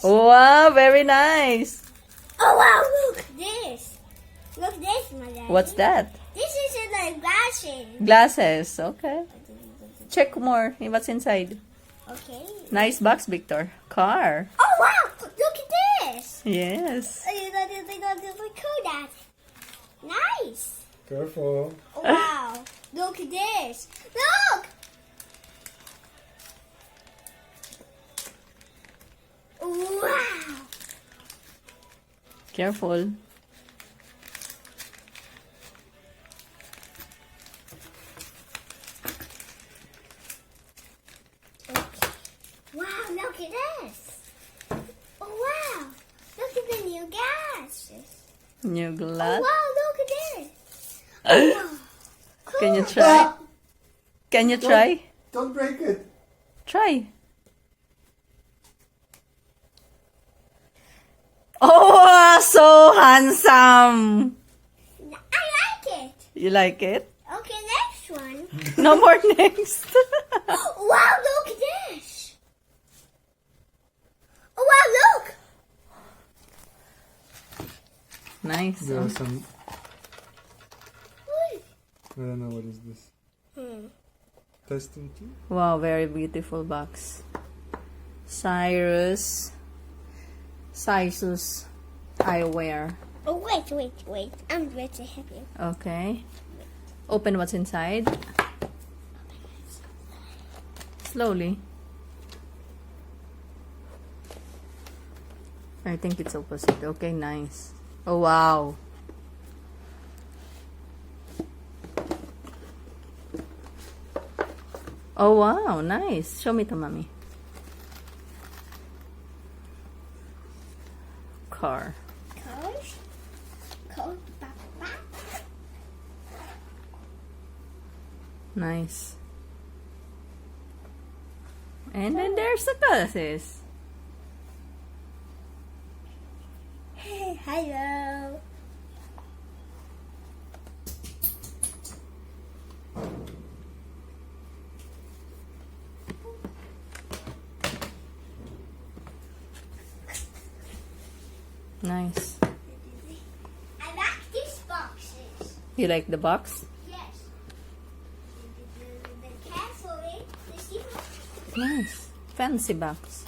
Wow, very nice. Oh wow, look this. Look this, my daddy. What's that? This is in the glasses. Glasses. Okay. Check more. What's inside? Okay. Nice box, Victor. Car. Oh wow, look at this. Yes. Look cool, Dad. Nice. Careful. Oh, wow, look at this. Look. Wow. Careful. Wow, look at this. Oh, wow. Look at the new glasses. New Oh, glass. wow, look at this. Wow. Cool. Can you try? Can you try? Don't break it. Try. Oh, so handsome. I like it. You like it? Okay, next one. No more next. Wow, look at this. Oh, wow, look. Nice. There are some. Look. I don't know what is this. Testing too. Wow, very beautiful box. Cyxus eyewear. Oh, wait. I'm ready to help you. Okay. Open what's inside. Slowly. I think it's opposite. Okay, nice. Oh, wow. Oh, wow. Nice. Show me to mommy. Car. Coat, back. Nice. And then there's the glasses. Hey, hello. Nice. I like these boxes. You like the box? Yes. The carefully. Nice. Fancy box.